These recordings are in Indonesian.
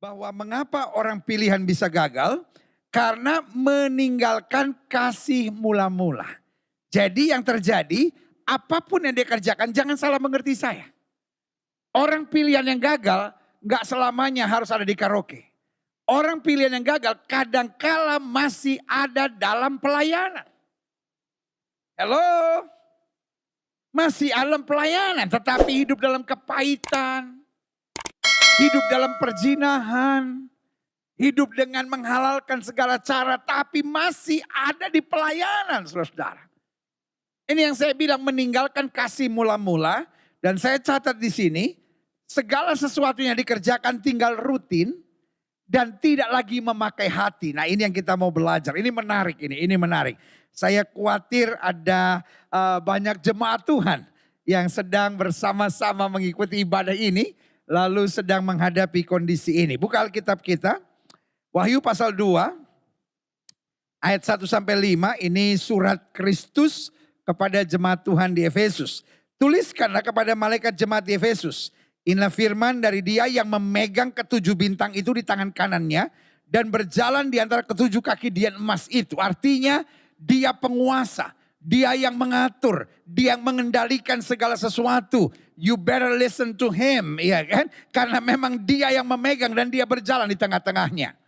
bahwa mengapa orang pilihan bisa gagal? Karena meninggalkan kasih mula-mula. Jadi yang terjadi, apapun yang dia kerjakan, jangan salah mengerti saya. Orang pilihan yang gagal, gak selamanya harus ada di karaoke. Orang pilihan yang gagal, kadangkala masih ada dalam pelayanan. Halo? Masih dalam pelayanan, tetapi hidup dalam kepahitan. Hidup dalam perzinahan. Hidup dengan menghalalkan segala cara, tapi masih ada di pelayanan, saudara-saudara. Ini yang saya bilang meninggalkan kasih mula-mula, dan saya catat di sini, segala sesuatu yang dikerjakan tinggal rutin, dan tidak lagi memakai hati. Nah ini yang kita mau belajar, ini menarik. Saya khawatir ada banyak jemaat Tuhan yang sedang bersama-sama mengikuti ibadah ini, lalu sedang menghadapi kondisi ini. Buka Alkitab kita. Wahyu pasal 2 ayat 1-5 ini surat Kristus kepada jemaat Tuhan di Efesus. Tuliskanlah kepada malaikat jemaat di Efesus. Inilah firman dari dia yang memegang ketujuh bintang itu di tangan kanannya. Dan berjalan di antara ketujuh kaki dian emas itu. Artinya dia penguasa. Dia yang mengatur. Dia yang mengendalikan segala sesuatu. You better listen to him. Ya kan? Karena memang dia yang memegang dan dia berjalan di tengah-tengahnya.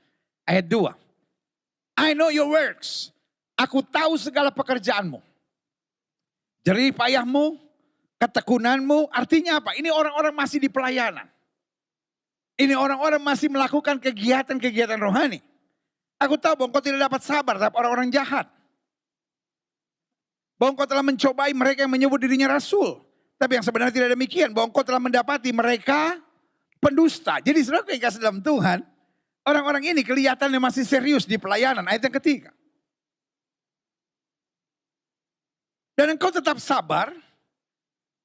Ayat 2. I know your works. Aku tahu segala pekerjaanmu. Jerih payahmu, ketekunanmu. Artinya apa? Ini orang-orang masih di pelayanan. Ini orang-orang masih melakukan kegiatan-kegiatan rohani. Aku tahu bahwa engkau tidak dapat sabar terhadap orang-orang jahat. Bahwa engkau telah mencobai mereka yang menyebut dirinya rasul. Tapi yang sebenarnya tidak demikian. Bahwa engkau telah mendapati mereka pendusta. Jadi saudara yang kasih dalam Tuhan. Orang-orang ini kelihatannya masih serius di pelayanan. Ayat yang ketiga. Dan engkau tetap sabar.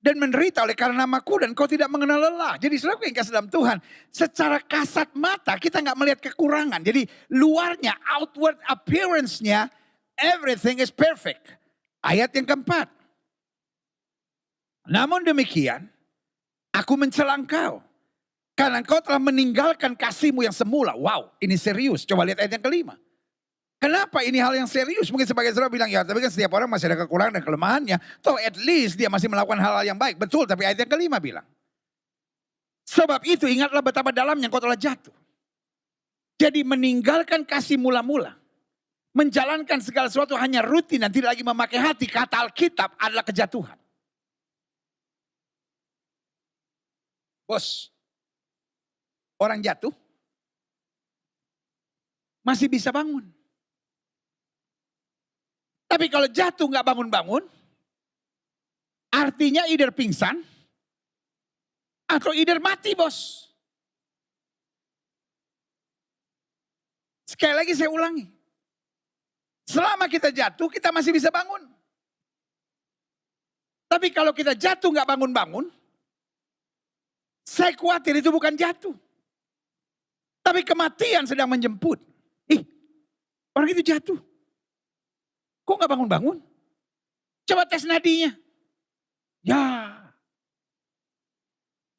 Dan menderita oleh karena namaku. Dan engkau tidak mengenal lelah. Jadi saudara yang kasih dalam Tuhan. Secara kasat mata kita gak melihat kekurangan. Jadi luarnya, outward appearance-nya. Everything is perfect. Ayat yang keempat. Namun demikian. Aku mencela engkau. Karena engkau telah meninggalkan kasihmu yang semula. Wow, ini serius. Coba lihat ayat yang kelima. Kenapa ini hal yang serius? Mungkin sebagai saudara bilang, ya tapi kan setiap orang masih ada kekurangan dan kelemahannya. Toh at least dia masih melakukan hal-hal yang baik. Betul, tapi ayat yang kelima bilang. Sebab itu ingatlah betapa dalamnya engkau telah jatuh. Jadi meninggalkan kasih mula-mula. Menjalankan segala sesuatu hanya rutin dan tidak lagi memakai hati. Kata Alkitab adalah kejatuhan. Bos. Orang jatuh, masih bisa bangun. Tapi kalau jatuh gak bangun-bangun, artinya either pingsan, atau either mati bos. Sekali lagi saya ulangi. Selama kita jatuh, kita masih bisa bangun. Tapi kalau kita jatuh gak bangun-bangun, saya khawatir itu bukan jatuh. Tapi kematian sedang menjemput. Orang itu jatuh. Kok gak bangun-bangun? Coba tes nadinya. Ya.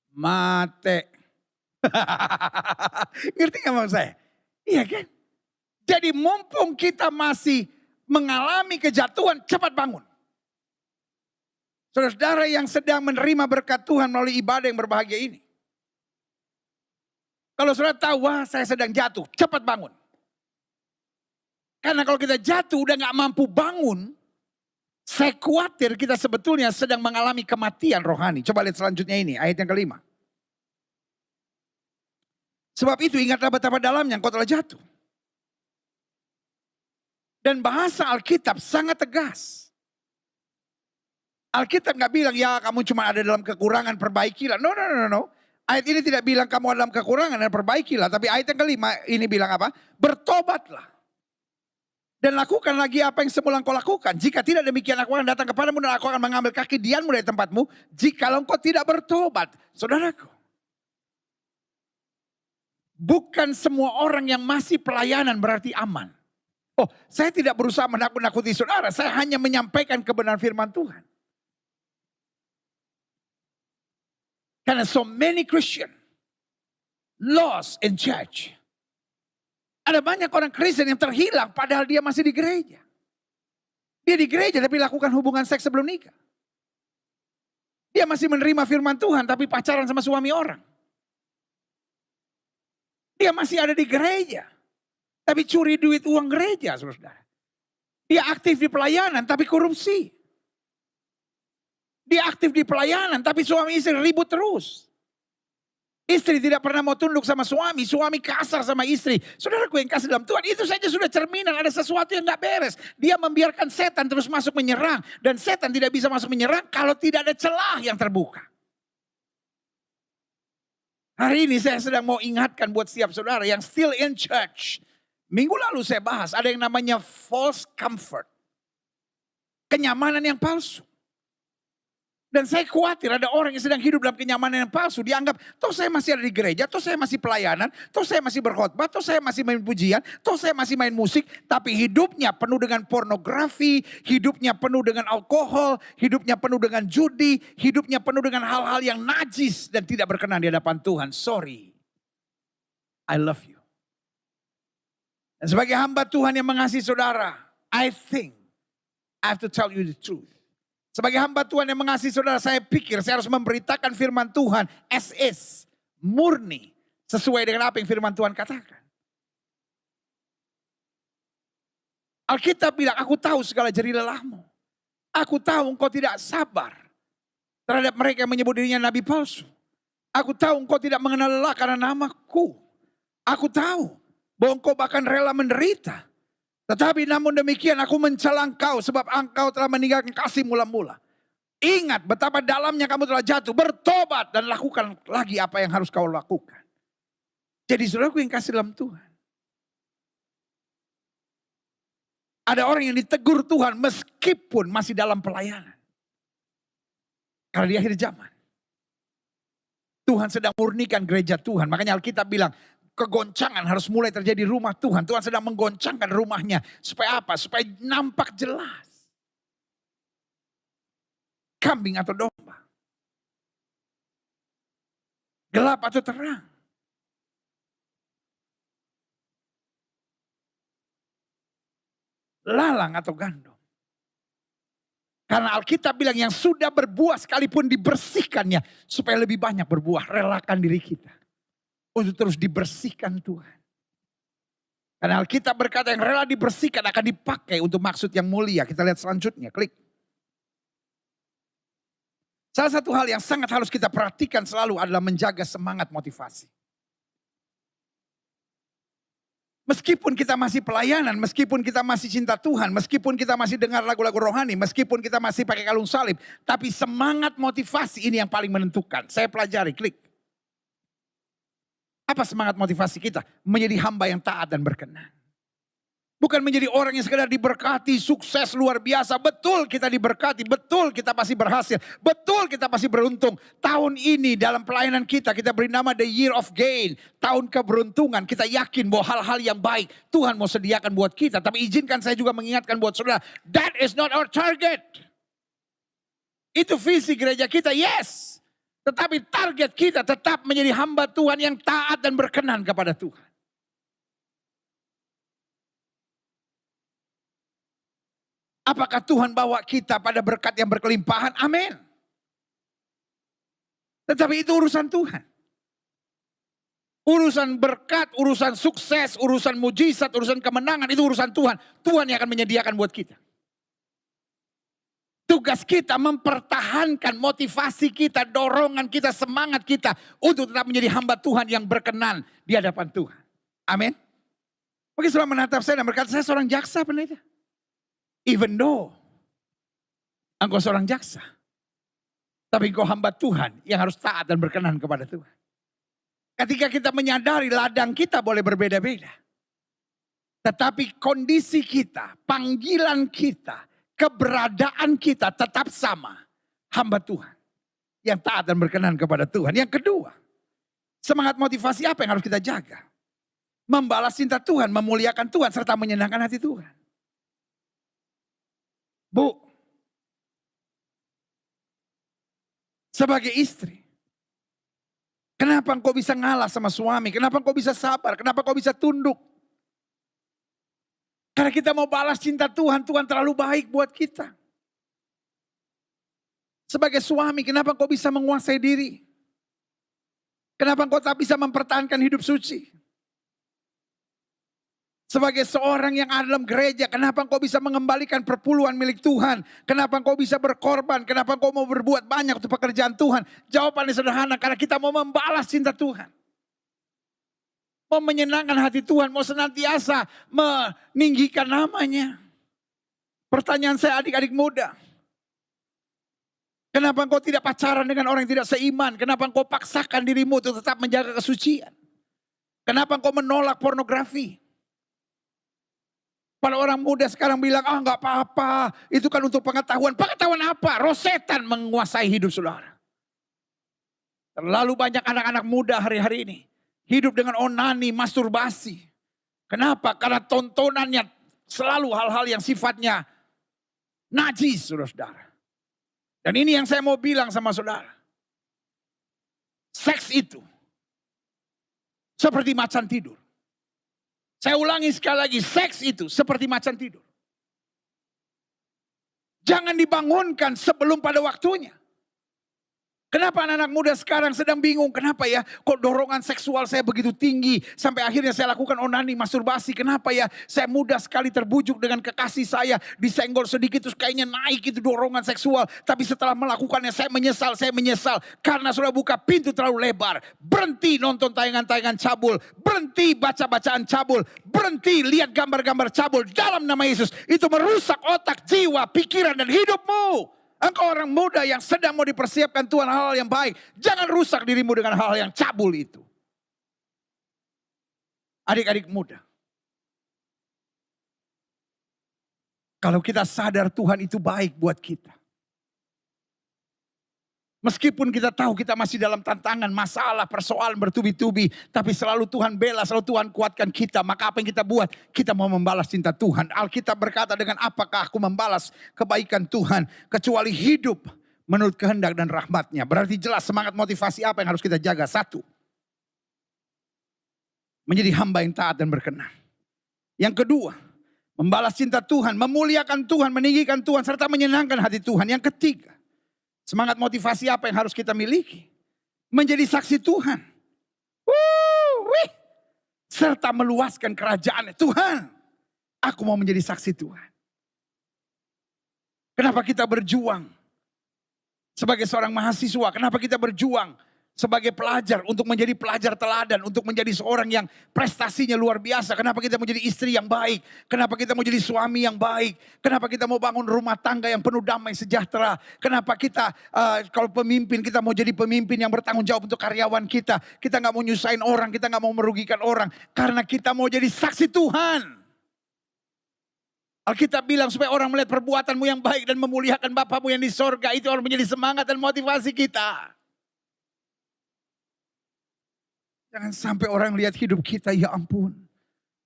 Mate. Ngerti gak maksud saya? Iya kan? Jadi mumpung kita masih mengalami kejatuhan, cepat bangun. Saudara-saudara yang sedang menerima berkat Tuhan melalui ibadah yang berbahagia ini. Kalau saudara tahu, wah saya sedang jatuh, cepat bangun. Karena kalau kita jatuh udah gak mampu bangun, saya khawatir kita sebetulnya sedang mengalami kematian rohani. Coba lihat selanjutnya ini, ayat yang kelima. Sebab itu ingatlah betapa dalamnya engkau telah jatuh. Dan bahasa Alkitab sangat tegas. Alkitab gak bilang, ya kamu cuma ada dalam kekurangan, perbaikilah. No. Ayat ini tidak bilang kamu dalam kekurangan dan perbaikilah. Tapi ayat yang kelima ini bilang apa? Bertobatlah. Dan lakukan lagi apa yang semula engkau lakukan. Jika tidak demikian aku akan datang kepadamu dan aku akan mengambil kaki dianmu dari tempatmu. Jikalau engkau tidak bertobat. Saudaraku. Bukan semua orang yang masih pelayanan berarti aman. Oh, saya tidak berusaha menakut-nakuti saudara. Saya hanya menyampaikan kebenaran firman Tuhan. Karena so many Christian lost in church. Ada banyak orang Kristen yang terhilang padahal dia masih di gereja. Dia di gereja tapi lakukan hubungan seks sebelum nikah. Dia masih menerima firman Tuhan tapi pacaran sama suami orang. Dia masih ada di gereja tapi curi duit uang gereja, saudara. Dia aktif di pelayanan tapi korupsi. Dia aktif di pelayanan tapi suami istri ribut terus. Istri tidak pernah mau tunduk sama suami, suami kasar sama istri. Saudaraku yang kasih dalam Tuhan, itu saja sudah cerminan ada sesuatu yang gak beres. Dia membiarkan setan terus masuk menyerang. Dan setan tidak bisa masuk menyerang kalau tidak ada celah yang terbuka. Hari ini saya sedang mau ingatkan buat setiap saudara yang still in church. Minggu lalu saya bahas ada yang namanya false comfort. Kenyamanan yang palsu. Dan saya khawatir ada orang yang sedang hidup dalam kenyamanan yang palsu. Dianggap, toh saya masih ada di gereja, toh saya masih pelayanan, toh saya masih berkhotbah, toh saya masih main pujian, toh saya masih main musik. Tapi hidupnya penuh dengan pornografi, hidupnya penuh dengan alkohol, hidupnya penuh dengan judi, hidupnya penuh dengan hal-hal yang najis dan tidak berkenan di hadapan Tuhan. Sorry, I love you. Dan sebagai hamba Tuhan yang mengasihi saudara, I think I have to tell you the truth. Sebagai hamba Tuhan yang mengasihi saudara, saya pikir saya harus memberitakan firman Tuhan as murni, sesuai dengan apa yang firman Tuhan katakan. Alkitab bilang, aku tahu segala jerih lelahmu. Aku tahu engkau tidak sabar terhadap mereka yang menyebut dirinya nabi palsu. Aku tahu engkau tidak mengenal lelah karena namaku. Aku tahu bahwa engkau bahkan rela menderita. Tetapi namun demikian aku mencela engkau sebab engkau telah meninggalkan kasih mula-mula. Ingat betapa dalamnya kamu telah jatuh. Bertobat dan lakukan lagi apa yang harus kau lakukan. Jadi saudaraku yang kasih dalam Tuhan. Ada orang yang ditegur Tuhan meskipun masih dalam pelayanan. Karena di akhir zaman. Tuhan sedang murnikan gereja Tuhan. Makanya Alkitab bilang, kegoncangan harus mulai terjadi di rumah Tuhan. Tuhan sedang menggoncangkan rumahnya. Supaya apa? Supaya nampak jelas. Kambing atau domba. Gelap atau terang. Lalang atau gandum. Karena Alkitab bilang yang sudah berbuah sekalipun dibersihkannya. Supaya lebih banyak berbuah. Relakan diri kita. Untuk terus dibersihkan Tuhan. Karena Alkitab berkata yang rela dibersihkan akan dipakai untuk maksud yang mulia. Kita lihat selanjutnya, klik. Salah satu hal yang sangat harus kita perhatikan selalu adalah menjaga semangat motivasi. Meskipun kita masih pelayanan, meskipun kita masih cinta Tuhan, meskipun kita masih dengar lagu-lagu rohani, meskipun kita masih pakai kalung salib. Tapi semangat motivasi ini yang paling menentukan. Saya pelajari, klik. Apa semangat motivasi kita? Menjadi hamba yang taat dan berkenan. Bukan menjadi orang yang sekedar diberkati, sukses luar biasa. Betul kita diberkati, betul kita pasti berhasil. Betul kita pasti beruntung. Tahun ini dalam pelayanan kita beri nama The Year of Gain. Tahun keberuntungan. Kita yakin bahwa hal-hal yang baik Tuhan mau sediakan buat kita. Tapi izinkan saya juga mengingatkan buat saudara. That is not our target. Itu visi gereja kita, yes. Tetapi target kita tetap menjadi hamba Tuhan yang taat dan berkenan kepada Tuhan. Apakah Tuhan bawa kita pada berkat yang berkelimpahan? Amin. Tetapi itu urusan Tuhan. Urusan berkat, urusan sukses, urusan mujizat, urusan kemenangan itu urusan Tuhan. Tuhan yang akan menyediakan buat kita. Tugas kita mempertahankan motivasi kita, dorongan kita, semangat kita untuk tetap menjadi hamba Tuhan yang berkenan di hadapan Tuhan. Amin. Mungkin setelah menatap saya dan berkata, saya seorang jaksa pendeta. Even though engkau seorang jaksa. Tapi engkau hamba Tuhan yang harus taat dan berkenan kepada Tuhan. Ketika kita menyadari ladang kita boleh berbeda-beda. Tetapi kondisi kita, panggilan kita, keberadaan kita tetap sama. Hamba Tuhan. Yang taat dan berkenan kepada Tuhan. Yang kedua. Semangat motivasi apa yang harus kita jaga? Membalas cinta Tuhan, memuliakan Tuhan, serta menyenangkan hati Tuhan. Bu. Sebagai istri. Kenapa engkau bisa ngalah sama suami? Kenapa engkau bisa sabar? Kenapa engkau bisa tunduk? Karena kita mau balas cinta Tuhan, Tuhan terlalu baik buat kita. Sebagai suami, kenapa engkau bisa menguasai diri? Kenapa engkau tak bisa mempertahankan hidup suci? Sebagai seorang yang ada dalam gereja, kenapa engkau bisa mengembalikan perpuluhan milik Tuhan? Kenapa engkau bisa berkorban? Kenapa engkau mau berbuat banyak untuk pekerjaan Tuhan? Jawabannya sederhana, karena kita mau membalas cinta Tuhan. Mau menyenangkan hati Tuhan, mau senantiasa meninggikan namanya. Pertanyaan saya adik-adik muda. Kenapa engkau tidak pacaran dengan orang yang tidak seiman? Kenapa engkau paksakan dirimu untuk tetap menjaga kesucian? Kenapa engkau menolak pornografi? Para orang muda sekarang bilang, enggak apa-apa, itu kan untuk pengetahuan. Pengetahuan apa? Roh setan menguasai hidup saudara. Terlalu banyak anak-anak muda hari-hari ini hidup dengan onani, masturbasi. Kenapa? Karena tontonannya selalu hal-hal yang sifatnya najis, saudara-saudara. Dan ini yang saya mau bilang sama saudara. Seks itu seperti macan tidur. Saya ulangi sekali lagi, seks itu seperti macan tidur. Jangan dibangunkan sebelum pada waktunya. Kenapa anak-anak muda sekarang sedang bingung? Kenapa ya kok dorongan seksual saya begitu tinggi. Sampai akhirnya saya lakukan onani, masturbasi. Kenapa ya saya mudah sekali terbujuk dengan kekasih saya. Disenggol sedikit terus kayaknya naik itu dorongan seksual. Tapi setelah melakukannya saya menyesal. Karena sudah buka pintu terlalu lebar. Berhenti nonton tayangan-tayangan cabul. Berhenti baca-bacaan cabul. Berhenti lihat gambar-gambar cabul. Dalam nama Yesus itu merusak otak, jiwa, pikiran dan hidupmu. Engkau orang muda yang sedang mau dipersiapkan Tuhan hal-hal yang baik. Jangan rusak dirimu dengan hal-hal yang cabul itu. Adik-adik muda. Kalau kita sadar Tuhan itu baik buat kita. Meskipun kita tahu kita masih dalam tantangan, masalah, persoalan bertubi-tubi. Tapi selalu Tuhan bela, selalu Tuhan kuatkan kita. Maka apa yang kita buat? Kita mau membalas cinta Tuhan. Alkitab berkata dengan apakah aku membalas kebaikan Tuhan. Kecuali hidup menurut kehendak dan rahmatnya. Berarti jelas semangat motivasi apa yang harus kita jaga. Satu. Menjadi hamba yang taat dan berkenan. Yang kedua. Membalas cinta Tuhan, memuliakan Tuhan, meninggikan Tuhan. Serta menyenangkan hati Tuhan. Yang ketiga. Semangat motivasi apa yang harus kita miliki? Menjadi saksi Tuhan. Serta meluaskan kerajaan Tuhan. Aku mau menjadi saksi Tuhan. Kenapa kita berjuang? Sebagai seorang mahasiswa, kenapa kita berjuang? Sebagai pelajar, untuk menjadi pelajar teladan, untuk menjadi seorang yang prestasinya luar biasa. Kenapa kita mau jadi istri yang baik? Kenapa kita mau jadi suami yang baik? Kenapa kita mau bangun rumah tangga yang penuh damai sejahtera? Kenapa kita kalau pemimpin, kita mau jadi pemimpin yang bertanggung jawab untuk karyawan kita. Kita gak mau nyusahin orang, kita gak mau merugikan orang. Karena kita mau jadi saksi Tuhan. Alkitab bilang supaya orang melihat perbuatanmu yang baik dan memuliakan Bapamu yang di sorga. Itu orang menjadi semangat dan motivasi kita. Jangan sampai orang lihat hidup kita, ya ampun.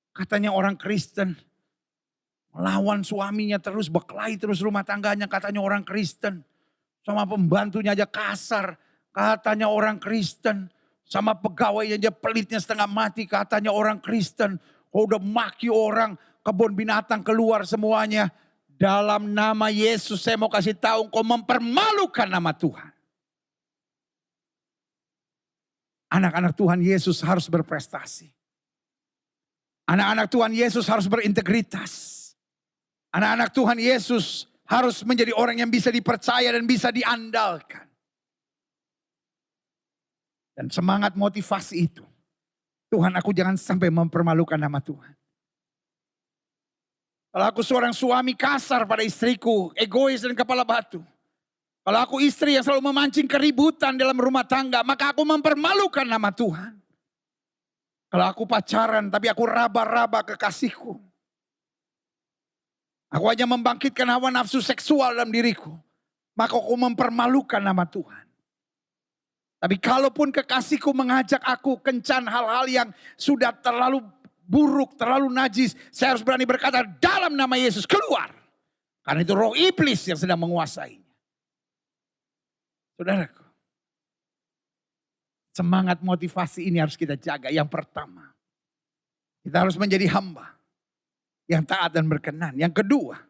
Katanya orang Kristen. Melawan suaminya terus, berkelahi terus rumah tangganya. Katanya orang Kristen. Sama pembantunya aja kasar. Katanya orang Kristen. Sama pegawainya aja pelitnya setengah mati. Katanya orang Kristen. Oh, udah maki orang, kebun binatang keluar semuanya. Dalam nama Yesus saya mau kasih tahu, engkau mempermalukan nama Tuhan. Anak-anak Tuhan Yesus harus berprestasi. Anak-anak Tuhan Yesus harus berintegritas. Anak-anak Tuhan Yesus harus menjadi orang yang bisa dipercaya dan bisa diandalkan. Dan semangat motivasi itu. Tuhan, aku jangan sampai mempermalukan nama Tuhan. Kalau aku seorang suami kasar pada istriku, egois dan kepala batu. Kalau aku istri yang selalu memancing keributan dalam rumah tangga, maka aku mempermalukan nama Tuhan. Kalau aku pacaran tapi aku raba-raba kekasihku. Aku hanya membangkitkan hawa nafsu seksual dalam diriku. Maka aku mempermalukan nama Tuhan. Tapi kalaupun kekasihku mengajak aku kencan hal-hal yang sudah terlalu buruk, terlalu najis. Saya harus berani berkata dalam nama Yesus keluar. Karena itu roh iblis yang sedang menguasai. Saudaraku, Semangat motivasi ini harus kita jaga. Yang pertama, kita harus menjadi hamba yang taat dan berkenan. Yang kedua,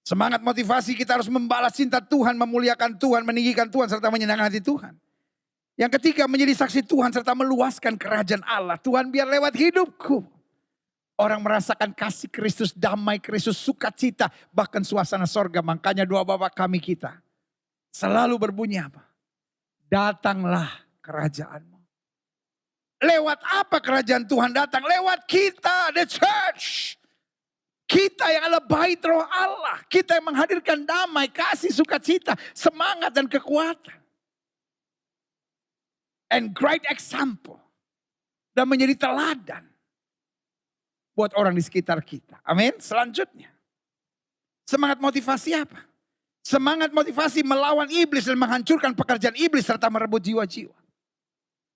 semangat motivasi kita harus membalas cinta Tuhan, memuliakan Tuhan, meninggikan Tuhan, serta menyenangkan hati Tuhan. Yang ketiga, menjadi saksi Tuhan serta meluaskan kerajaan Allah. Tuhan, biar lewat hidupku orang merasakan kasih Kristus, damai Kristus, sukacita, bahkan suasana sorga. Makanya doa Bapa kami kita selalu berbunyi apa? Datanglah kerajaanmu. Lewat apa kerajaan Tuhan datang? Lewat kita, the church. Kita yang adalah bait roh Allah. Kita yang menghadirkan damai, kasih, sukacita, semangat dan kekuatan. And great example. Dan menjadi teladan. Buat orang di sekitar kita. Amin. Selanjutnya. Semangat motivasi apa? Semangat motivasi melawan iblis dan menghancurkan pekerjaan iblis serta merebut jiwa-jiwa.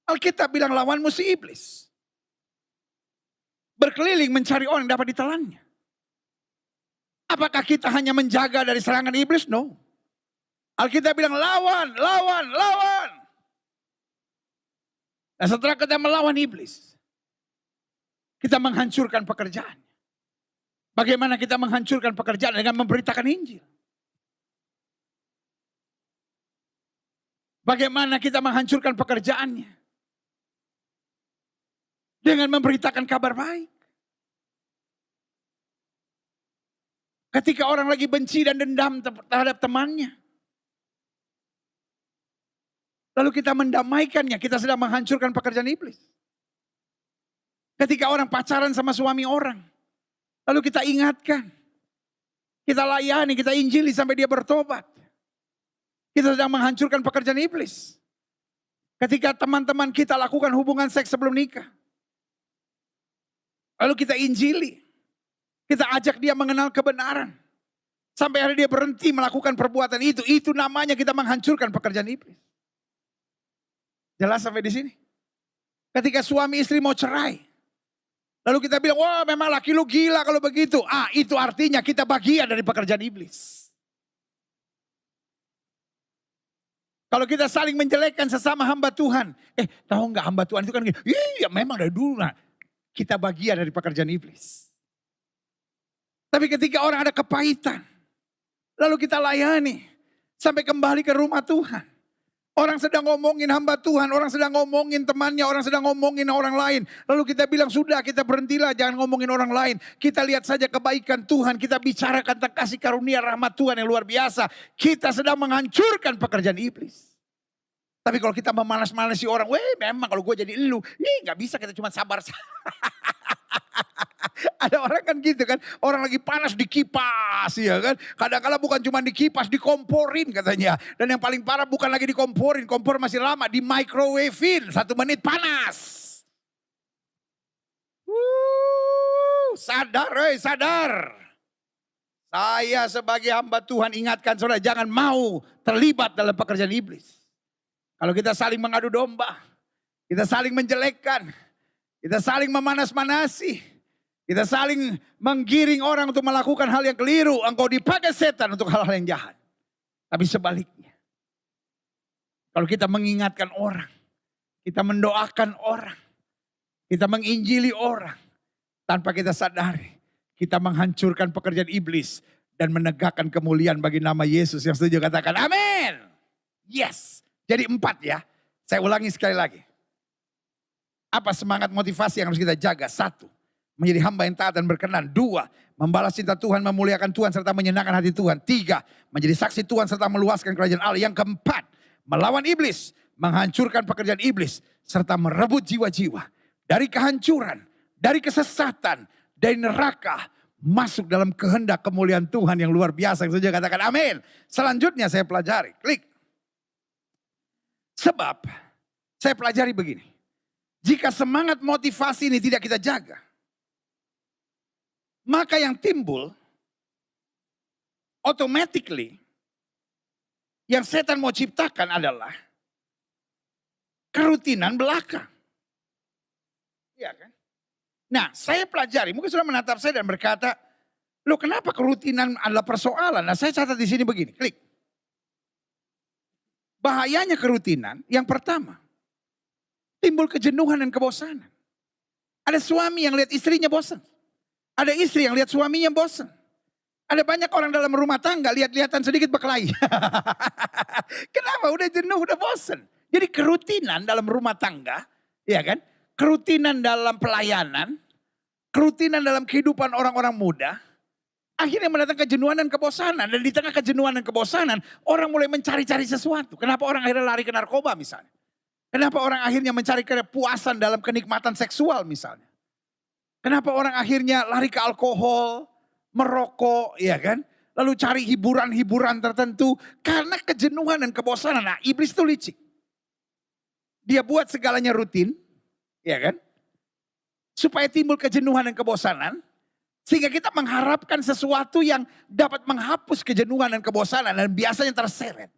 Alkitab bilang lawan musuh iblis. Berkeliling mencari orang yang dapat ditelannya. Apakah kita hanya menjaga dari serangan iblis? No. Alkitab bilang lawan, lawan, lawan. Dan setelah kita melawan iblis, kita menghancurkan pekerjaan. Bagaimana kita menghancurkan pekerjaan? Dengan memberitakan Injil. Bagaimana kita menghancurkan pekerjaannya? Dengan memberitakan kabar baik. Ketika orang lagi benci dan dendam terhadap temannya. Lalu kita mendamaikannya, kita sedang menghancurkan pekerjaan iblis. Ketika orang pacaran sama suami orang. Lalu kita ingatkan. Kita layani, kita injili sampai dia bertobat. Kita sedang menghancurkan pekerjaan iblis. Ketika teman-teman kita lakukan hubungan seks sebelum nikah. Lalu kita injili. Kita ajak dia mengenal kebenaran. Sampai hari dia berhenti melakukan perbuatan itu. Itu namanya kita menghancurkan pekerjaan iblis. Jelas sampai di sini? Ketika suami istri mau cerai. Lalu kita bilang, wah memang laki lu gila kalau begitu. Itu artinya kita bagian dari pekerjaan iblis. Kalau kita saling menjelekkan sesama hamba Tuhan. Tahu nggak hamba Tuhan itu kan, iya memang dari dulu. Kita bagian dari pekerjaan iblis. Tapi ketika orang ada kepahitan. Lalu kita layani. Sampai kembali ke rumah Tuhan. Orang sedang ngomongin hamba Tuhan. Orang sedang ngomongin temannya. Orang sedang ngomongin orang lain. Lalu kita bilang sudah kita berhentilah. Jangan ngomongin orang lain. Kita lihat saja kebaikan Tuhan. Kita bicarakan tentang kasih karunia rahmat Tuhan yang luar biasa. Kita sedang menghancurkan pekerjaan iblis. Tapi kalau kita memanas-manasi orang, memang kalau gue jadi elu, gak bisa kita cuma sabar. Ada orang kan gitu kan, orang lagi panas dikipas ya kan. Kadang-kadang bukan cuma dikipas, dikomporin katanya. Dan yang paling parah bukan lagi dikomporin, kompor masih lama, di microwave-in 1 menit panas. Sadar, sadar. Saya sebagai hamba Tuhan ingatkan saudara, jangan mau terlibat dalam pekerjaan iblis. Kalau kita saling mengadu domba, kita saling menjelekkan, kita saling memanas-manasi, kita saling menggiring orang untuk melakukan hal yang keliru, engkau dipakai setan untuk hal-hal yang jahat. Tapi sebaliknya, kalau kita mengingatkan orang, kita mendoakan orang, kita menginjili orang, tanpa kita sadari, kita menghancurkan pekerjaan iblis dan menegakkan kemuliaan bagi nama Yesus. Yang setuju katakan amin. Yes. Jadi 4 ya, saya ulangi sekali lagi. Apa semangat motivasi yang harus kita jaga? 1, menjadi hamba yang taat dan berkenan. 2, membalas cinta Tuhan, memuliakan Tuhan serta menyenangkan hati Tuhan. 3, menjadi saksi Tuhan serta meluaskan kerajaan Allah. Yang keempat, melawan iblis, menghancurkan pekerjaan iblis serta merebut jiwa-jiwa dari kehancuran, dari kesesatan, dari neraka, masuk dalam kehendak kemuliaan Tuhan yang luar biasa. Yang saja katakan amin. Selanjutnya saya pelajari, klik. Sebab saya pelajari begini. Jika semangat motivasi ini tidak kita jaga. Maka yang timbul automatically yang setan mau ciptakan adalah kerutinan belaka. Iya kan? Nah saya pelajari, mungkin sudah menatap saya dan berkata, loh kenapa kerutinan adalah persoalan? Nah saya catat di sini begini, klik. Bahayanya kerutinan, yang pertama, timbul kejenuhan dan kebosanan. Ada suami yang lihat istrinya bosan. Ada istri yang lihat suaminya bosan. Ada banyak orang dalam rumah tangga lihat-lihatan sedikit berkelahi. Kenapa? Udah jenuh, udah bosan. Jadi kerutinan dalam rumah tangga, ya kan? Kerutinan dalam pelayanan, kerutinan dalam kehidupan orang-orang muda, akhirnya mendatangkan kejenuhan dan kebosanan. Dan di tengah kejenuhan dan kebosanan, orang mulai mencari-cari sesuatu. Kenapa orang akhirnya lari ke narkoba misalnya? Kenapa orang akhirnya mencari kepuasan dalam kenikmatan seksual misalnya? Kenapa orang akhirnya lari ke alkohol, merokok, ya kan? Lalu cari hiburan-hiburan tertentu karena kejenuhan dan kebosanan. Nah, iblis itu licik. Dia buat segalanya rutin, ya kan? Supaya timbul kejenuhan dan kebosanan. Sehingga kita mengharapkan sesuatu yang dapat menghapus kejenuhan dan kebosanan. Dan biasanya terseret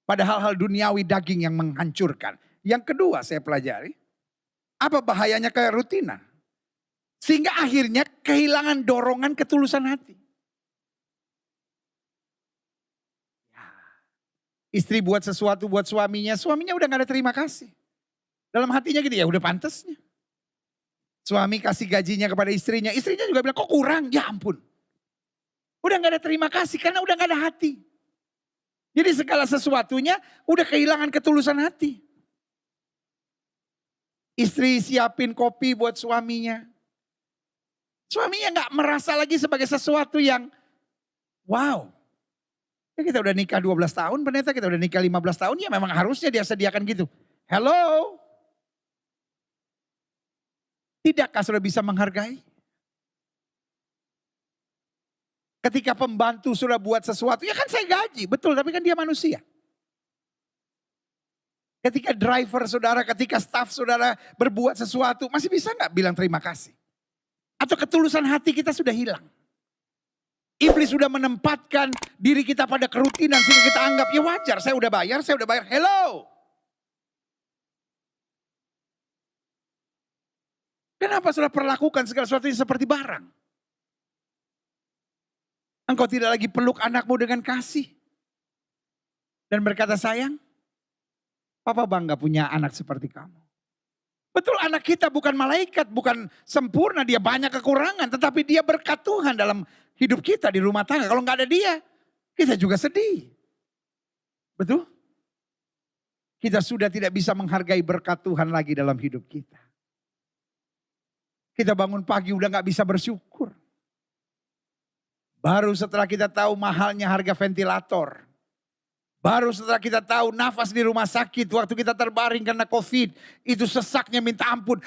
pada hal-hal duniawi daging yang menghancurkan. Yang kedua saya pelajari, apa bahayanya kerutinan? Sehingga akhirnya kehilangan dorongan ketulusan hati. Ya. Istri buat sesuatu buat suaminya udah gak ada terima kasih. Dalam hatinya gitu ya udah pantasnya. Suami kasih gajinya kepada istrinya juga bilang kok kurang, ya ampun. Udah gak ada terima kasih karena udah gak ada hati. Jadi segala sesuatunya udah kehilangan ketulusan hati. Istri siapin kopi buat suaminya. Suaminya gak merasa lagi sebagai sesuatu yang wow. Ya kita udah nikah 12 tahun, pendeta kita udah nikah 15 tahun, ya memang harusnya dia sediakan gitu. Hello. Tidakkah sudah bisa menghargai? Ketika pembantu sudah buat sesuatu, ya kan saya gaji, betul, tapi kan dia manusia. Ketika driver saudara, ketika staff saudara berbuat sesuatu, masih bisa gak bilang terima kasih? Atau ketulusan hati kita sudah hilang? Iblis sudah menempatkan diri kita pada kerutinan sehingga kita anggap ya wajar, saya udah bayar, hello. Kenapa sudah perlakukan segala sesuatunya seperti barang? Engkau tidak lagi peluk anakmu dengan kasih. Dan berkata sayang, Papa bangga punya anak seperti kamu. Betul anak kita bukan malaikat, bukan sempurna, dia banyak kekurangan. Tetapi dia berkat Tuhan dalam hidup kita di rumah tangga. Kalau nggak ada dia, kita juga sedih. Betul? Kita sudah tidak bisa menghargai berkat Tuhan lagi dalam hidup kita. Kita bangun pagi udah nggak bisa bersyukur. Baru setelah kita tahu mahalnya harga ventilator. Baru setelah kita tahu nafas di rumah sakit waktu kita terbaring karena COVID. Itu sesaknya minta ampun.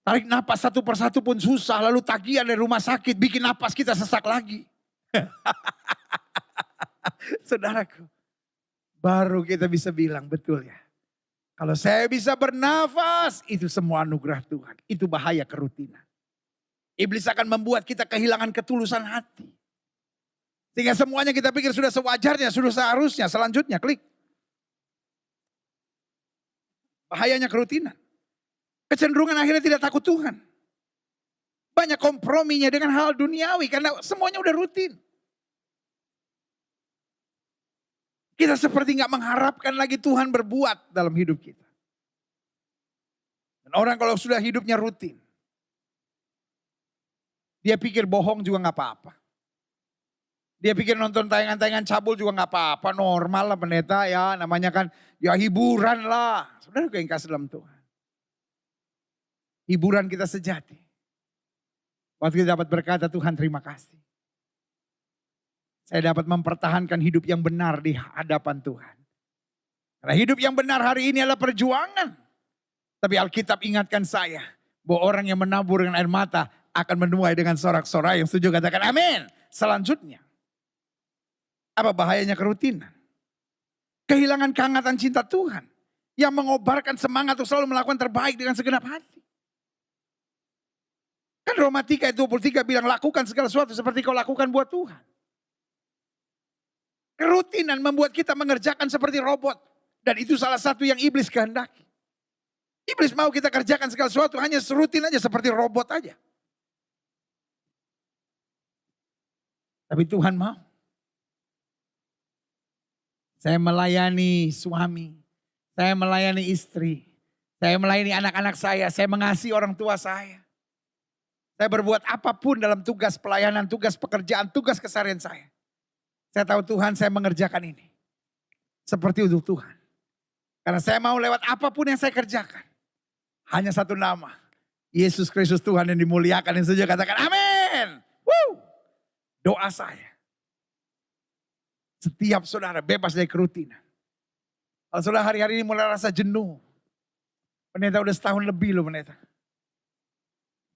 Tarik nafas satu persatu pun susah. Lalu tagihan dari rumah sakit bikin nafas kita sesak lagi. Saudaraku. Baru kita bisa bilang betul ya. Kalau saya bisa bernafas itu semua anugerah Tuhan. Itu bahaya kerutinan. Iblis akan membuat kita kehilangan ketulusan hati. Sehingga semuanya kita pikir sudah sewajarnya, sudah seharusnya. Selanjutnya klik. Bahayanya kerutinan. Kecenderungan akhirnya tidak takut Tuhan. Banyak komprominya dengan hal duniawi karena semuanya udah rutin. Kita seperti gak mengharapkan lagi Tuhan berbuat dalam hidup kita. Dan orang kalau sudah hidupnya rutin. Dia pikir bohong juga gak apa-apa. Dia pikir nonton tayangan-tayangan cabul juga gak apa-apa, normal lah pendeta ya. Namanya kan ya hiburan lah. Saudara yang kasih dalam Tuhan. Hiburan kita sejati. Waktu kita dapat berkata Tuhan terima kasih. Saya dapat mempertahankan hidup yang benar di hadapan Tuhan. Karena hidup yang benar hari ini adalah perjuangan. Tapi Alkitab ingatkan saya bahwa orang yang menabur dengan air mata akan menuai dengan sorak-sorai. Yang setuju katakan amin. Selanjutnya. Apa bahayanya kerutinan? Kehilangan kehangatan cinta Tuhan. Yang mengobarkan semangat untuk selalu melakukan terbaik dengan segenap hati. Kan Roma 3 ayat 23 bilang lakukan segala sesuatu seperti kau lakukan buat Tuhan. Kerutinan membuat kita mengerjakan seperti robot. Dan itu salah satu yang iblis kehendaki. Iblis mau kita kerjakan segala sesuatu hanya serutin aja seperti robot aja. Tapi Tuhan mau. Saya melayani suami. Saya melayani istri. Saya melayani anak-anak saya mengasihi orang tua saya. Saya berbuat apapun dalam tugas pelayanan, tugas pekerjaan, tugas keseharian saya. Saya tahu Tuhan, saya mengerjakan ini. Seperti untuk Tuhan. Karena saya mau lewat apapun yang saya kerjakan. Hanya satu nama. Yesus Kristus Tuhan yang dimuliakan. Yang setuju katakan amin. Woo! Doa saya. Setiap saudara bebas dari kerutinan. Kalau saudara hari-hari ini mulai rasa jenuh. Pendeta udah setahun lebih loh pendeta.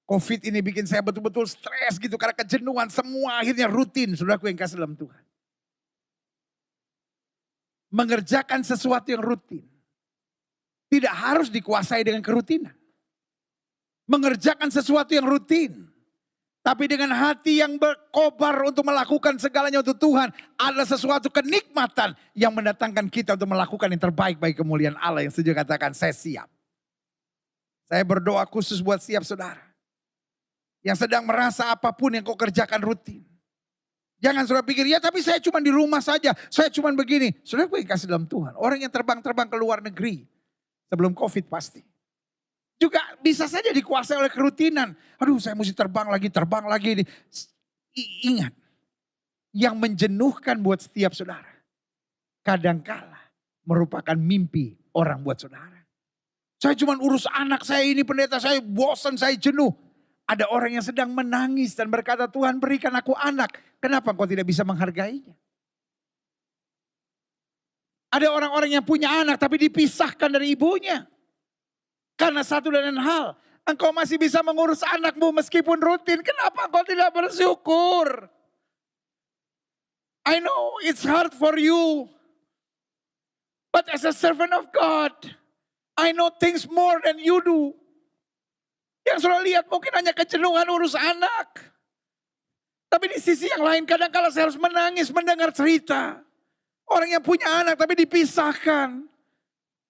Covid ini bikin saya betul-betul stres gitu. Karena kejenuhan semua akhirnya rutin. Saudaraku yang kasih dalam Tuhan. Mengerjakan sesuatu yang rutin. Tidak harus dikuasai dengan kerutinan. Mengerjakan sesuatu yang rutin. Tapi dengan hati yang berkobar untuk melakukan segalanya untuk Tuhan. Ada sesuatu kenikmatan yang mendatangkan kita untuk melakukan yang terbaik bagi kemuliaan Allah. Yang setuju katakan saya siap. Saya berdoa khusus buat siap saudara. Yang sedang merasa apapun yang kau kerjakan rutin. Jangan saudara pikir, ya tapi saya cuma di rumah saja. Saya cuma begini. Saudara gue kasih dalam Tuhan. Orang yang terbang-terbang ke luar negeri. Sebelum Covid pasti. Juga bisa saja dikuasai oleh kerutinan. Aduh saya mesti terbang lagi. Ingat. Yang menjenuhkan buat setiap saudara. Kadangkala merupakan mimpi orang buat saudara. Saya cuma urus anak saya ini pendeta, saya bosan, saya jenuh. Ada orang yang sedang menangis dan berkata, Tuhan berikan aku anak. Kenapa engkau tidak bisa menghargainya? Ada orang-orang yang punya anak tapi dipisahkan dari ibunya. Karena satu dan lain hal. Engkau masih bisa mengurus anakmu meskipun rutin. Kenapa engkau tidak bersyukur? I know it's hard for you. But as a servant of God, I know things more than you do. Yang sudah lihat mungkin hanya kejenuhan urus anak. Tapi di sisi yang lain kadang-kala saya harus menangis mendengar cerita. Orang yang punya anak tapi dipisahkan.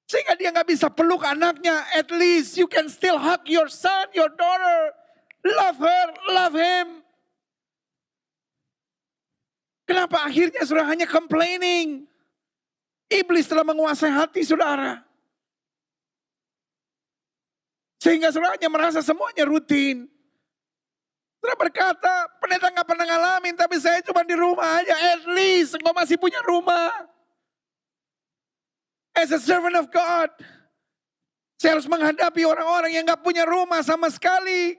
Sehingga dia gak bisa peluk anaknya. At least you can still hug your son, your daughter. Love her, love him. Kenapa akhirnya saudara hanya complaining? Iblis telah menguasai hati saudara. Sehingga saudara hanya merasa semuanya rutin. Saudara berkata, pendeta gak pernah ngalamin tapi saya cuma di rumah aja. At least engkau masih punya rumah. As a servant of God, saya harus menghadapi orang-orang yang gak punya rumah sama sekali.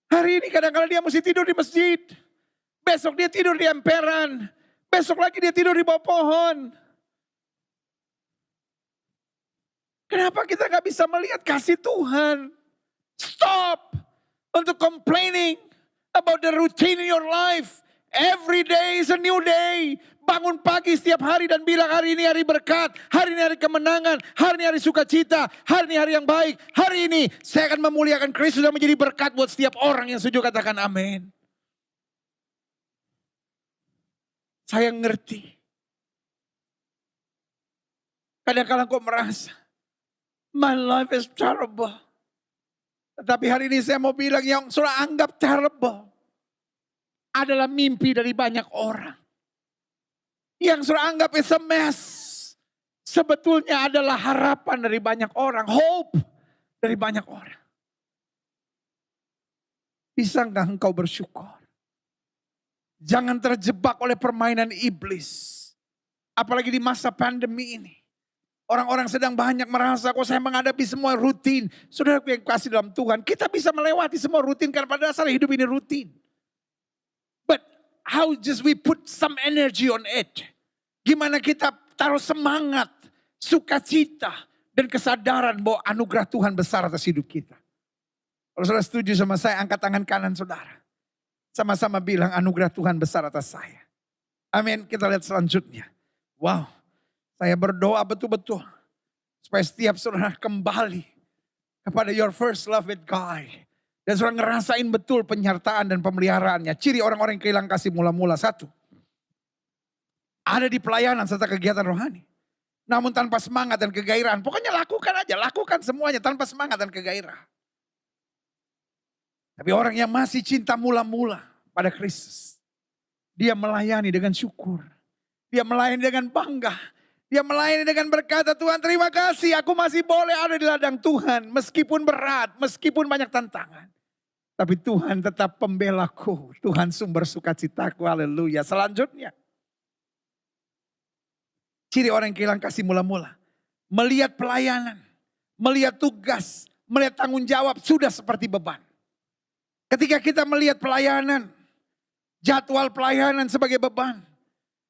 Hari ini kadang-kadang dia mesti tidur di masjid. Besok dia tidur di emperan. Besok lagi dia tidur di bawah pohon. Kenapa kita gak bisa melihat kasih Tuhan? Stop untuk complaining about the routine in your life. Every day is a new day. Bangun pagi setiap hari dan bilang hari ini hari berkat. Hari ini hari kemenangan. Hari ini hari sukacita. Hari ini hari yang baik. Hari ini saya akan memuliakan Kristus dan menjadi berkat buat setiap orang yang setuju katakan amin. Saya ngerti. Kadang-kadang kok merasa. My life is terrible. Tetapi hari ini saya mau bilang yang sudah anggap terrible. Adalah mimpi dari banyak orang. Yang sudah anggap is a mess. Sebetulnya adalah harapan dari banyak orang. Hope dari banyak orang. Bisa enggak engkau bersyukur? Jangan terjebak oleh permainan iblis. Apalagi di masa pandemi ini. Orang-orang sedang banyak merasa kok saya menghadapi semua rutin. Saudara yang kasih dalam Tuhan. Kita bisa melewati semua rutin karena pada dasarnya hidup ini rutin. But how just we put some energy on it. Gimana kita taruh semangat, sukacita, dan kesadaran bahwa anugerah Tuhan besar atas hidup kita. Kalau saudara setuju sama saya, angkat tangan kanan saudara. Sama-sama bilang anugerah Tuhan besar atas saya. Amin, kita lihat selanjutnya. Wow, saya berdoa betul-betul. Supaya setiap saudara kembali kepada your first love with God. Dan saudara ngerasain betul penyertaan dan pemeliharaannya. Ciri orang-orang yang kehilangan kasih mula-mula satu. Ada di pelayanan serta kegiatan rohani. Namun tanpa semangat dan kegairahan. Pokoknya lakukan aja, lakukan semuanya tanpa semangat dan kegairahan. Tapi orang yang masih cinta mula-mula pada Kristus. Dia melayani dengan syukur. Dia melayani dengan bangga. Dia melayani dengan berkata, Tuhan terima kasih aku masih boleh ada di ladang Tuhan. Meskipun berat, meskipun banyak tantangan. Tapi Tuhan tetap pembelaku. Tuhan sumber sukacitaku, haleluya. Selanjutnya. Ciri orang yang kehilangan kasih mula-mula. Melihat pelayanan, melihat tugas, melihat tanggung jawab sudah seperti beban. Ketika kita melihat pelayanan, jadwal pelayanan sebagai beban.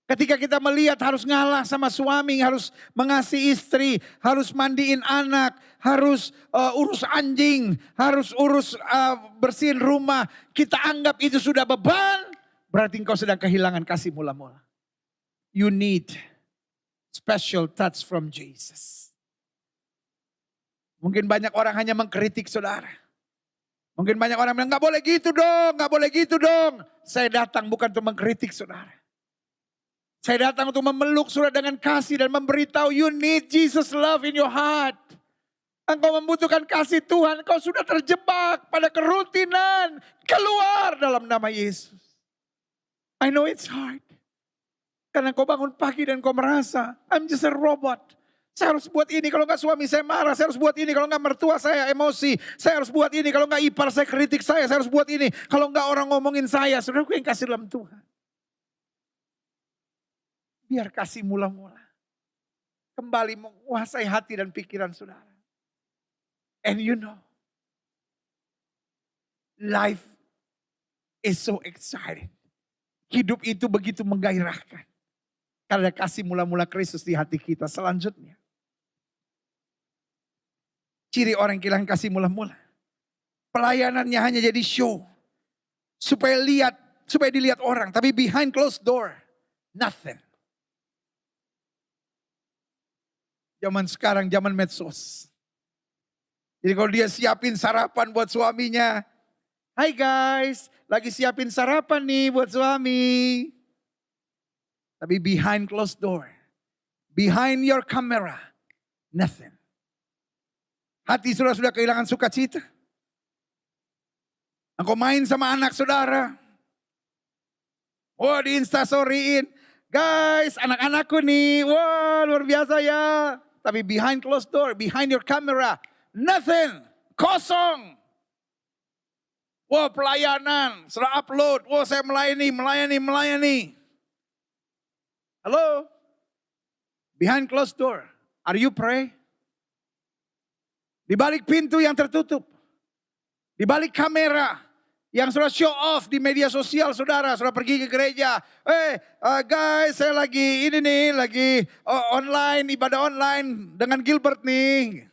Ketika kita melihat harus ngalah sama suami, harus mengasihi istri, harus mandiin anak, harus urus anjing, harus urus bersihin rumah. Kita anggap itu sudah beban, berarti engkau sedang kehilangan kasih mula-mula. You need special touch from Jesus. Mungkin banyak orang hanya mengkritik saudara. Mungkin banyak orang bilang, gak boleh gitu dong, gak boleh gitu dong. Saya datang bukan untuk mengkritik saudara. Saya datang untuk memeluk saudara dengan kasih dan memberitahu you need Jesus love in your heart. Engkau membutuhkan kasih Tuhan, engkau sudah terjebak pada kerutinan. Keluar dalam nama Yesus. I know it's hard. Karena kau bangun pagi dan kau merasa, I'm just a robot. Saya harus buat ini, kalau enggak suami saya marah. Saya harus buat ini, kalau enggak mertua saya emosi. Saya harus buat ini, kalau enggak ipar saya kritik saya. Saya harus buat ini, kalau enggak orang ngomongin saya. Saudaraku yang kasih dalam Tuhan. Biar kasih mula-mula kembali menguasai hati dan pikiran saudara. And you know, life is so exciting. Hidup itu begitu menggairahkan. Karena kasih mula-mula Kristus di hati kita. Selanjutnya, ciri orang yang kehilangan kasih mula-mula. Pelayanannya hanya jadi show. Supaya dilihat orang. Tapi behind closed door, nothing. Zaman sekarang, zaman medsos. Jadi kalau dia siapin sarapan buat suaminya. Hai guys, lagi siapin sarapan nih buat suami. Tapi behind closed door. Behind your camera. Nothing. Hati sudah kehilangan sukacita. Engkau main sama anak saudara. Oh di instastoryin. Guys, anak-anakku nih. Wah luar biasa ya. Tapi behind closed door, behind your camera, nothing, kosong. Wah pelayanan, sudah upload. Wah saya melayani. Halo? Behind closed door, are you pray? Di balik pintu yang tertutup. Di balik kamera. Yang sudah show off di media sosial saudara. Sudah pergi ke gereja. Guys saya lagi online, ibadah online dengan Gilbert nih.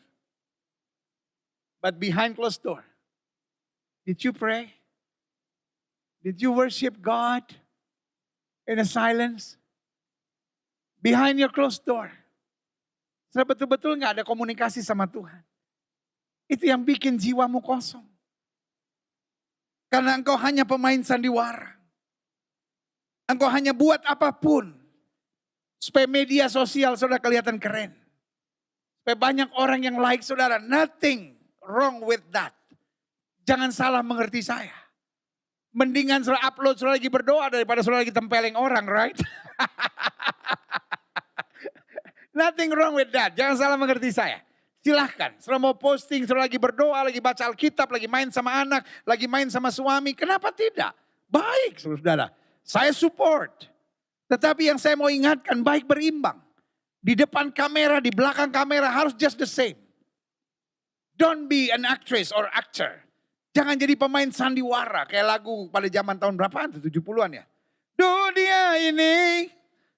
But behind closed door. Did you pray? Did you worship God in a silence? Behind your closed door. Sudah betul-betul gak ada komunikasi sama Tuhan. Itu yang bikin jiwamu kosong. Karena engkau hanya pemain sandiwara. Engkau hanya buat apapun. Supaya media sosial saudara kelihatan keren. Supaya banyak orang yang like saudara. Nothing wrong with that. Jangan salah mengerti saya. Mendingan saudara upload saudara lagi berdoa daripada saudara lagi tempeleng orang, right? Nothing wrong with that. Jangan salah mengerti saya. Silahkan, saudara mau posting, saudara lagi berdoa, lagi baca Alkitab, lagi main sama anak, lagi main sama suami. Kenapa tidak? Baik saudara, saya support. Tetapi yang saya mau ingatkan, baik berimbang. Di depan kamera, di belakang kamera harus just the same. Don't be an actress or actor. Jangan jadi pemain sandiwara, kayak lagu pada zaman tahun berapaan, 70-an ya. Dunia ini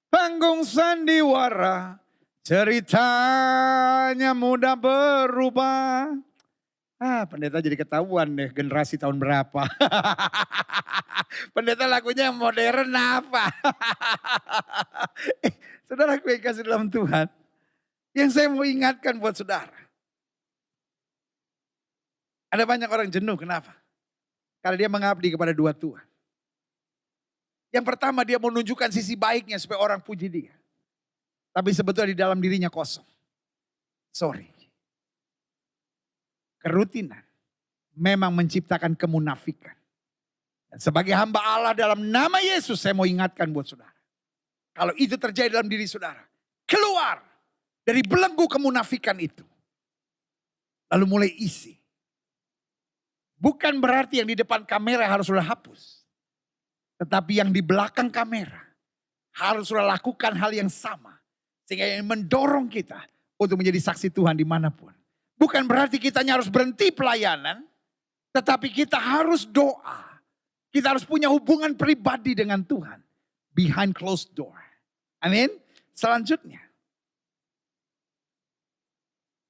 panggung sandiwara. Ceritanya mudah berubah. Pendeta jadi ketahuan deh generasi tahun berapa. Pendeta lagunya modern apa? Saudara gue kasih dalam Tuhan. Yang saya mau ingatkan buat saudara. Ada banyak orang jenuh, kenapa? Karena dia mengabdi kepada dua Tuhan. Yang pertama dia mau menunjukkan sisi baiknya supaya orang puji dia. Tapi sebetulnya di dalam dirinya kosong. Sorry. Kerutinan memang menciptakan kemunafikan. Dan sebagai hamba Allah dalam nama Yesus saya mau ingatkan buat saudara. Kalau itu terjadi dalam diri saudara. Keluar dari belenggu kemunafikan itu. Lalu mulai isi. Bukan berarti yang di depan kamera harus sudah hapus. Tetapi yang di belakang kamera harus sudah lakukan hal yang sama. Sehingga yang mendorong kita untuk menjadi saksi Tuhan dimanapun. Bukan berarti kita harus berhenti pelayanan. Tetapi kita harus doa. Kita harus punya hubungan pribadi dengan Tuhan. Behind closed door. Amin. Selanjutnya.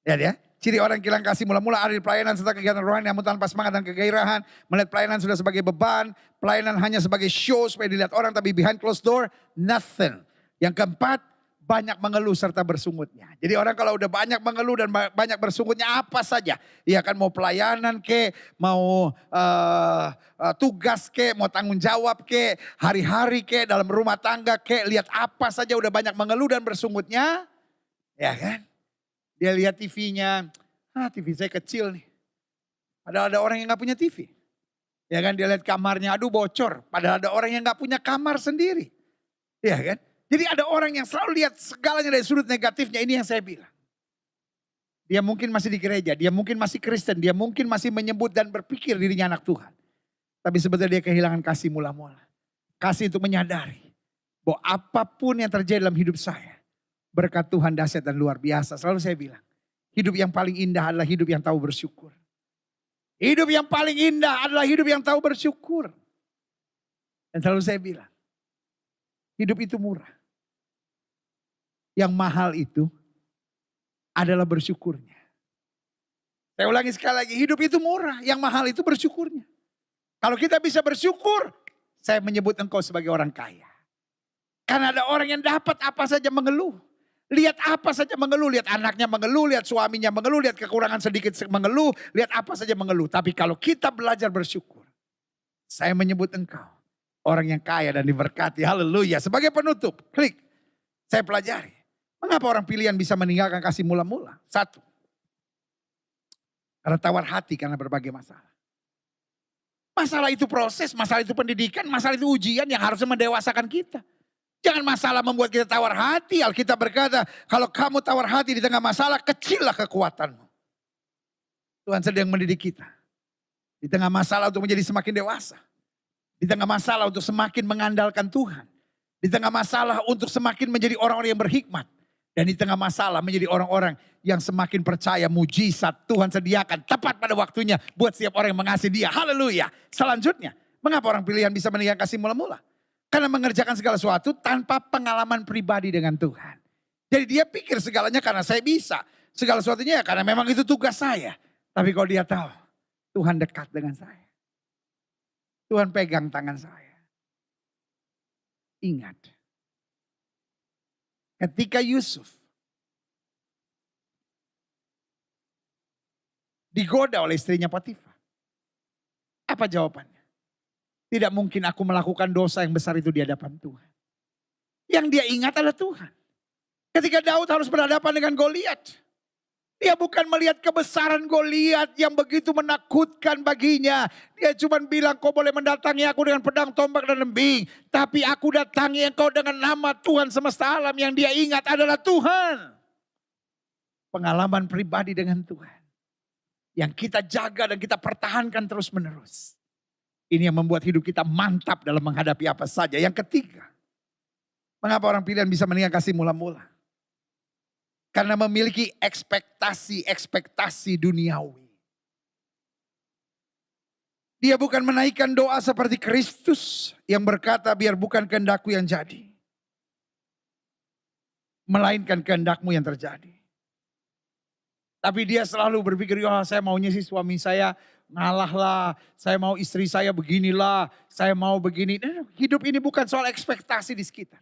Lihat ya. Ciri orang yang hilang kasih mula-mula ada di pelayanan serta kegiatan rohani namun tanpa semangat dan kegairahan. Melihat pelayanan sudah sebagai beban. Pelayanan hanya sebagai show supaya dilihat orang tapi behind closed door nothing. Yang keempat banyak mengeluh serta bersungutnya. Jadi orang kalau udah banyak mengeluh dan banyak bersungutnya apa saja. Ya kan mau pelayanan ke, mau tugas ke, mau tanggung jawab ke, hari-hari ke, dalam rumah tangga ke. Lihat apa saja udah banyak mengeluh dan bersungutnya. Ya kan. Dia lihat TV-nya, TV saya kecil nih. Padahal ada orang yang gak punya TV. Ya kan dia lihat kamarnya, aduh bocor. Padahal ada orang yang gak punya kamar sendiri. Ya kan. Jadi ada orang yang selalu lihat segalanya dari sudut negatifnya, ini yang saya bilang. Dia mungkin masih di gereja, dia mungkin masih Kristen, dia mungkin masih menyebut dan berpikir dirinya anak Tuhan. Tapi sebetulnya dia kehilangan kasih mula-mula. Kasih untuk menyadari bahwa apapun yang terjadi dalam hidup saya, berkat Tuhan dahsyat dan luar biasa. Selalu saya bilang, hidup yang paling indah adalah hidup yang tahu bersyukur. Hidup yang paling indah adalah hidup yang tahu bersyukur. Dan selalu saya bilang, hidup itu murah. Yang mahal itu adalah bersyukurnya. Saya ulangi sekali lagi, hidup itu murah. Yang mahal itu bersyukurnya. Kalau kita bisa bersyukur, saya menyebut engkau sebagai orang kaya. Karena ada orang yang dapat apa saja mengeluh. Lihat apa saja mengeluh, lihat anaknya mengeluh, lihat suaminya mengeluh, lihat kekurangan sedikit mengeluh, lihat apa saja mengeluh. Tapi kalau kita belajar bersyukur, saya menyebut engkau orang yang kaya dan diberkati. Haleluya. Sebagai penutup, klik. Saya pelajari. Mengapa orang pilihan bisa meninggalkan kasih mula-mula? Satu. Karena tawar hati karena berbagai masalah. Masalah itu proses, masalah itu pendidikan, masalah itu ujian yang harusnya mendewasakan kita. Jangan masalah membuat kita tawar hati. Alkitab berkata, kalau kamu tawar hati di tengah masalah, kecillah kekuatanmu. Tuhan sedang mendidik kita. Di tengah masalah untuk menjadi semakin dewasa. Di tengah masalah untuk semakin mengandalkan Tuhan. Di tengah masalah untuk semakin menjadi orang-orang yang berhikmat. Dan di tengah masalah menjadi orang-orang yang semakin percaya mujizat Tuhan sediakan tepat pada waktunya buat setiap orang yang mengasihi dia. Haleluya. Selanjutnya, mengapa orang pilihan bisa meninggalkan kasih mula-mula? Karena mengerjakan segala sesuatu tanpa pengalaman pribadi dengan Tuhan. Jadi dia pikir segalanya karena saya bisa. Segala sesuatunya ya karena memang itu tugas saya. Tapi kalau dia tahu Tuhan dekat dengan saya. Tuhan pegang tangan saya. Ingat. Ketika Yusuf digoda oleh istrinya Potifar. Apa jawabannya? Tidak mungkin aku melakukan dosa yang besar itu di hadapan Tuhan. Yang dia ingat adalah Tuhan. Ketika Daud harus berhadapan dengan Goliat. Dia bukan melihat kebesaran Goliat yang begitu menakutkan baginya. Dia cuma bilang kau boleh mendatangi aku dengan pedang, tombak dan lembing. Tapi aku datangi engkau dengan nama Tuhan semesta alam. Yang dia ingat adalah Tuhan. Pengalaman pribadi dengan Tuhan. Yang kita jaga dan kita pertahankan terus menerus. Ini yang membuat hidup kita mantap dalam menghadapi apa saja. Yang ketiga. Mengapa orang pilihan bisa meninggalkan kasih mula-mula? Karena memiliki ekspektasi duniawi. Dia bukan menaikkan doa seperti Kristus yang berkata biar bukan kehendakku yang jadi. Melainkan kehendakmu yang terjadi. Tapi dia selalu berpikir, oh saya maunya sih suami saya ngalah lah. Saya mau istri saya beginilah. Saya mau begini. Hidup ini bukan soal ekspektasi di sekitar.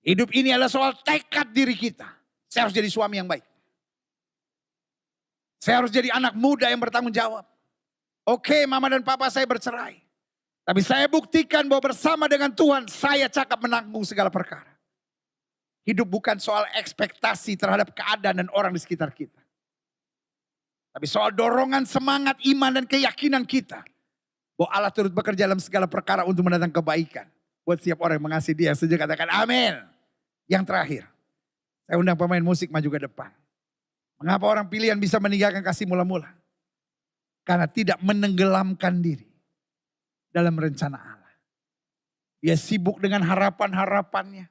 Hidup ini adalah soal tekad diri kita. Saya harus jadi suami yang baik. Saya harus jadi anak muda yang bertanggung jawab. Oke, mama dan papa saya bercerai. Tapi saya buktikan bahwa bersama dengan Tuhan saya cakap menanggung segala perkara. Hidup bukan soal ekspektasi terhadap keadaan dan orang di sekitar kita. Tapi soal dorongan semangat iman dan keyakinan kita. Bahwa Allah turut bekerja dalam segala perkara untuk mendatangkan kebaikan. Buat setiap orang yang mengasihi dia. Setuju katakan amin. Yang terakhir. Saya undang pemain musik maju ke depan. Mengapa orang pilihan bisa meninggalkan kasih mula-mula? Karena tidak menenggelamkan diri dalam rencana Allah. Dia sibuk dengan harapan-harapannya.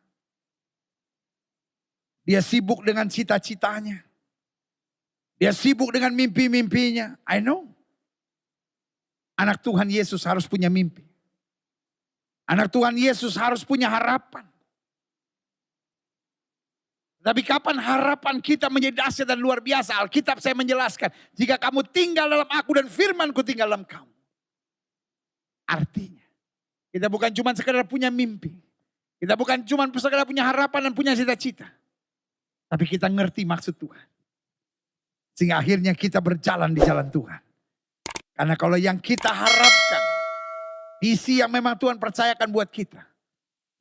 Dia sibuk dengan cita-citanya. Dia sibuk dengan mimpi-mimpinya. I know. Anak Tuhan Yesus harus punya mimpi. Anak Tuhan Yesus harus punya harapan. Tapi kapan harapan kita menjadi dahsyat dan luar biasa? Alkitab saya menjelaskan. Jika kamu tinggal dalam aku dan firmanku tinggal dalam kamu. Artinya kita bukan cuma sekedar punya mimpi. Kita bukan cuma sekedar punya harapan dan punya cita-cita. Tapi kita ngerti maksud Tuhan. Sehingga akhirnya kita berjalan di jalan Tuhan. Karena kalau yang kita harapkan, visi yang memang Tuhan percayakan buat kita.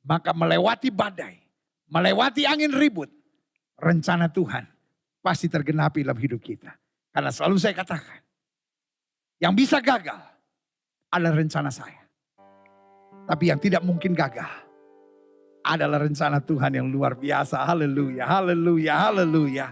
Maka melewati badai, melewati angin ribut, rencana Tuhan pasti tergenapi dalam hidup kita. Karena selalu saya katakan, yang bisa gagal adalah rencana saya. Tapi yang tidak mungkin gagal adalah rencana Tuhan yang luar biasa. Haleluya, haleluya, haleluya.